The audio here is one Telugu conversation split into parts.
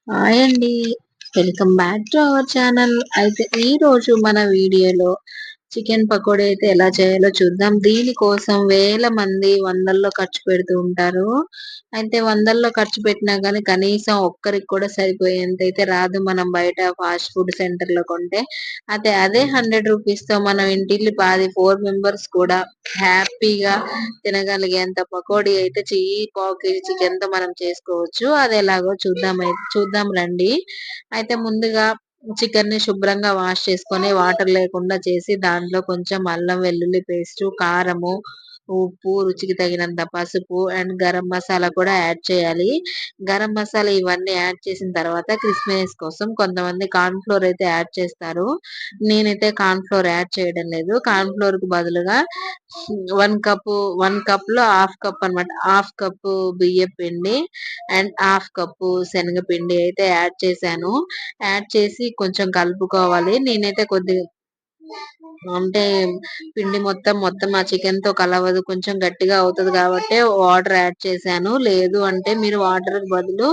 హాయ్ అండి. Welcome back to our channel. అయితే ఈరోజు మన వీడియోలో చికెన్ పకోడీ అయితే ఎలా చేయాలో చూద్దాం. దీనికోసం వేల మంది వందల్లో ఖర్చు పెడుతూ ఉంటారు. అయితే వందల్లో ఖర్చు పెట్టినా గానీ కనీసం ఒక్కరికి కూడా సరిపోయేంత అయితే రాదు. మనం బయట ఫాస్ట్ ఫుడ్ సెంటర్‌లో కొంటే. అయితే అదే రూ. 100తో మనం ఇంటిల్లిపాది 4 మెంబర్స్ కూడా హ్యాపీగా తినగలిగేంత పకోడీ అయితే పావు కేజీ చికెన్‌తో మనం చేసుకోవచ్చు. అదెలాగో చూద్దాం రండి. అయితే ముందుగా చికెన్‌ని శుభ్రంగా వాష్ చేసుకొని వాటర్ లేకుండా చేసి దాంట్లో కొంచెం అల్లం వెల్లుల్లి పేస్టు, కారము, ఉప్పు, రుచికి తగినంత పసుపు అండ్ గరం మసాలా కూడా యాడ్ చేయాలి. గరం మసాలా ఇవన్నీ యాడ్ చేసిన తర్వాత క్రిస్పీనెస్ కోసం కొంతమంది కార్న్ ఫ్లోర్ అయితే యాడ్ చేస్తారు. నేనైతే కార్న్ ఫ్లోర్ యాడ్ చేయడం లేదు. కార్న్ ఫ్లోర్‌కి బదులుగా 1 కప్పు 1 కప్‌లో హాఫ్ కప్ అన్నమాట. హాఫ్ కప్పు బియ్యపు పిండి అండ్ హాఫ్ కప్పు శనగపిండి అయితే యాడ్ చేశాను. యాడ్ చేసి కొంచెం కలుపుకోవాలి. నేనైతే కొద్దిగా అంటే పిండి మొత్తం ఆ చికెన్‌తో కలవదు. కొంచెం గట్టిగా అవుతది గాబట్టే వాటర్ యాడ్ చేశాను. లేదు అంటే మీరు వాటర్‌కి బదులు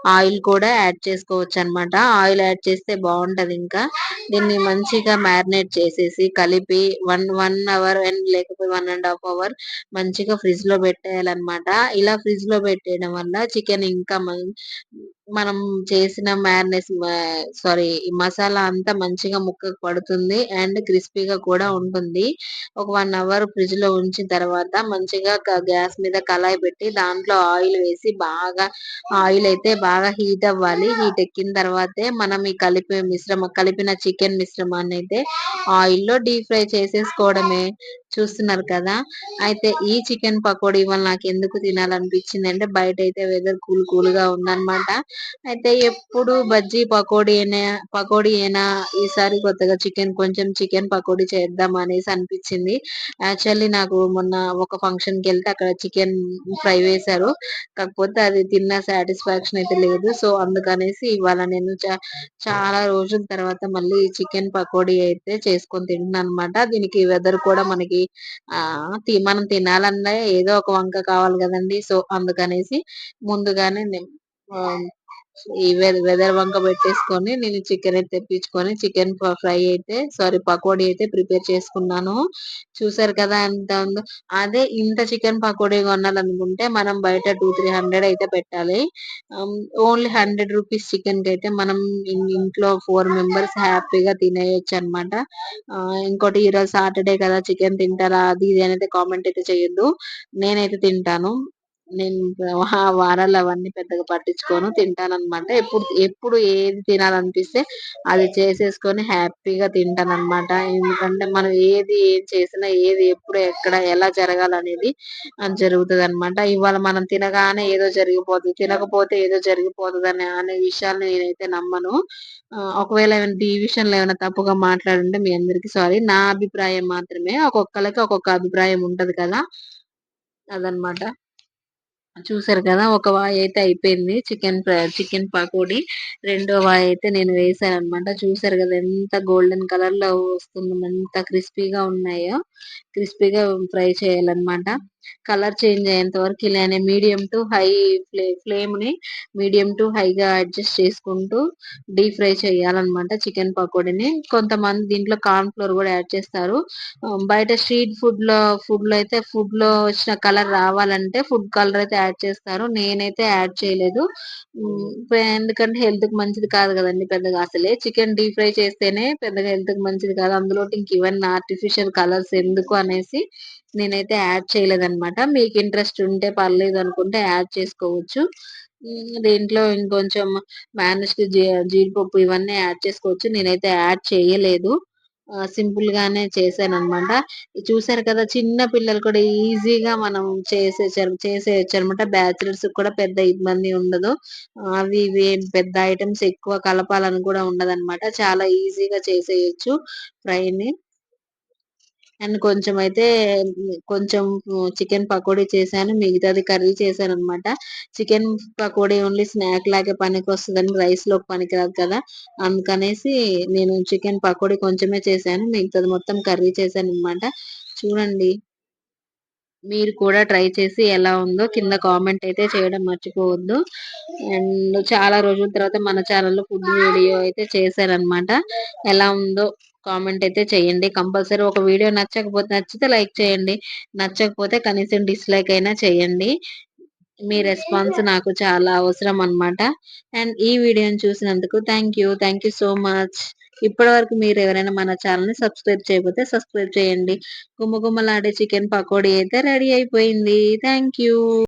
ఆయిల్ కూడా యాడ్ చేసుకోవచ్చనమాట. ఆయిల్ యాడ్ చేస్తే బావుంటదింకా. దీన్ని మంచిగా మ్యారినేట్ చేసేసి కలిపి 1 అవర్ అండ్ లేకపోతే 1 ½ అవర్ మంచిగా ఫ్రిడ్జ్‌లో పెట్టేయాలనమాట. ఇలా ఫ్రిడ్జ్‌లో పెట్టేయడం వల్ల చికెన్ ఇంకా మనం చేసిన సారీ ఈ మసాలా అంతా మంచిగా ముక్కకు పడుతుంది అండ్ క్రిస్పీగా కూడా ఉంటుంది. ఒక 1 అవర్ ఫ్రిడ్జ్‌లో ఉంచిన తర్వాత మంచిగా గ్యాస్ మీద కళాయి పెట్టి దాంట్లో ఆయిల్ వేసి ఆయిల్ అయితే బాగా హీట్ అవ్వాలి. హీట్ ఎక్కిన తర్వాతే మనం ఈ కలిపిన చికెన్ మిశ్రమాన్నయితే ఆయిల్‌లో డీప్ ఫ్రై చేసేసుకోవడమే. చూస్తున్నారు కదా! అయితే ఈ చికెన్ పకోడీ ఇవాళ నాకెందుకు తినాలనిపించిందంటే బయటైతే వెదర్ కూల్‌గా ఉందన్నమాట. అయితే ఎప్పుడు బజ్జీ పకోడీయేనా ఈసారి కొత్తగా కొంచెం చికెన్ పకోడీ చేద్దాం అనేసి అనిపించింది. యాక్చువల్లీ నాకు మొన్న ఒక ఫంక్షన్‌కెళ్తే అక్కడ చికెన్ ఫ్రై వేశారు. కాకపోతే అది తిన్న సాటిస్ఫాక్షన్ అయితే లేదు. సో, అందుకనేసి ఇవాళ నేను చాలా రోజుల తర్వాత మళ్ళీ చికెన్ పకోడీ అయితే చేసుకొని తింటున్నానన్నమాట. దీనికి వెదర్ కూడా మనకి మనం తినాలన్నా ఏదో ఒక వంక కావాలి గదండీ! సో, అందుకనేసి ముందుగానే ఆహ్, ఈ వెదర్ వంక పెట్టేసుకొని నేను చికెన్ అయితే తెప్పించుకొని చికెన్ ఫ్రై అయితే పకోడీ అయితే ప్రిపేర్ చేసుకున్నాను. చూసారు కదా ఎంత ఉందో. అదే ఇంత చికెన్ పకోడీ కొనాలనుకుంటే మనం బయట 300 అయితే పెట్టాలి. ఆహ్, ఓన్లీ రూ. 100 చికెన్‌కైతే మనం ఇంట్లో 4 మెంబర్స్ హ్యాపీగా తినేయొచ్చనమాట. ఇంకోటి ఈరోజు సాటర్‌డే కదా! చికెన్ తింటారా? అది ఇది అనైతే కామెంట్ అయితే చేయొద్దు. నేనైతే తింటాను. నేను వారాలు అవన్నీ పెద్దగా పట్టించుకోను. తింటాననమాట. ఎప్పుడు ఎప్పుడు ఏది తినాలనిపిస్తే అది చేసేసుకొని హ్యాపీగా తింటాననమాట. ఎందుకంటే మనం ఏం చేసినా ఎప్పుడు ఎక్కడ ఎలా జరగాలనేది జరుగుతదనమాట. ఇవాళ మనం తినగానే ఏదో జరిగిపోతది. తినకపోతే ఏదో జరిగిపోతదనే విషయాల్ని నేనైతే నమ్మను. ఒకవేళ ఈ విషయంలో ఏమైనా తప్పుగా మాట్లాడుంటే మీ అందరికి సారీ. నా అభిప్రాయం మాత్రమే. ఒక్కొక్కళ్ళకి ఒక్కొక్క అభిప్రాయం ఉంటది కదా! అదనమాట. చూసారు కదా! ఒక వాయయితే అయిపోయింది. చికెన్ పకోడీ. రెండో వాయయితే నేను వేశాననమాట. చూసారు గదా! ఎంత గోల్డెన్ కలర్‌లో వస్తుందో ఎంత క్రిస్పీగా ఉన్నాయో. క్రిస్పీగా ఫ్రై చేయాలనమాట. కలర్ చేంజ్ అయ్యేంత వరకు ఇలానే మీడియం టు హై ఫ్లేమ్‌ని మీడియం టు హైగా అడ్జస్ట్ చేసుకుంటూ డీప్ ఫ్రై చేయాలనమాట చికెన్ పకోడీని. కొంతమంది దీంట్లో కార్న్ ఫ్లోర్ గూడా యాడ్ చేస్తారు. బయట స్ట్రీట్ ఫుడ్‌లో వచ్చిన కలర్ రావాలంటే ఫుడ్ కలర్ అయితే యాడ్ చేస్తారు. నేనైతే యాడ్ చేయలేదు. ఎందుకంటే హెల్త్‌కి మంచిది కాదు గదండీ పెద్దగా. అసలే చికెన్ డీప్ ఫ్రై చేస్తేనే పెద్దగా హెల్త్‌కి మంచిది కాదు. అందులోటి ఇవన్నీ ఆర్టిఫిషియల్ కలర్స్ ఎందుకు అనేసి నేనైతే యాడ్ చేయలేదనమాట. మీకు ఇంట్రెస్ట్ ఉంటే పర్లేదు అనుకుంటే యాడ్ చేసుకోవచ్చు. దీంట్లో ఇంకొంచెం మేనిస్‌కి జీడిపప్పు ఇవన్నీ యాడ్ చేసుకోవచ్చు. నేనైతే యాడ్ చేయలేదు. సింపుల్ గానే చేశాననమాట. చూసారు కదా! చిన్న పిల్లలు కూడా ఈజీగా మనం చేసేయొచ్చనమాట. బ్యాచిలర్స్‌కి కూడా పెద్ద ఇబ్బంది ఉండదు. అవి ఇవి ఏం పెద్ద ఐటెమ్స్ ఎక్కువ కలపాలని కూడా ఉండదనమాట. చాలా ఈజీగా చేసేయొచ్చు ఫ్రైని. అండ్ కొంచెం చికెన్ పకోడీ చేశాను. మిగతాది కర్రీ చేశాననమాట. చికెన్ పకోడీ ఓన్లీ స్నాక్ లాగే పనికొస్తదని రైస్‌లోకి పనికిరాదు కదా! అందుకనేసి నేను చికెన్ పకోడీ కొంచెమే చేశాను. మిగతాది మొత్తం కర్రీ చేశాననమాట. చూడండి. మీరు కూడా ట్రై చేసి ఎలా ఉందో కింద కామెంట్ అయితే చేయడం మర్చిపోవద్దు. అండ్ చాలా రోజుల తర్వాత మన ఛానల్‌లో ఫుడ్ వీడియో అయితే చేశాననమాట. ఎలా ఉందో కామెంట్ అయితే చేయండి. కంపల్సరీ ఒక వీడియో నచ్చితే లైక్ చేయండి. నచ్చకపోతే కనీసం డిస్‌లైక్ అయినా చేయండి. మీ రెస్పాన్స్ నాకు చాలా అవసరం అన్నమాట. అండ్ ఈ వీడియోని చూసినందుకు thank you. Thank you so much. ఇప్పటివరకు మీరెవరైనా మన ఛానెల్‌ని సబ్స్క్రైబ్ చేయకపోతే సబ్స్క్రైబ్ చేయండి. గుమగుమలాడే చికెన్ పకోడీ అయితే రెడీ అయిపోయింది. Thank you.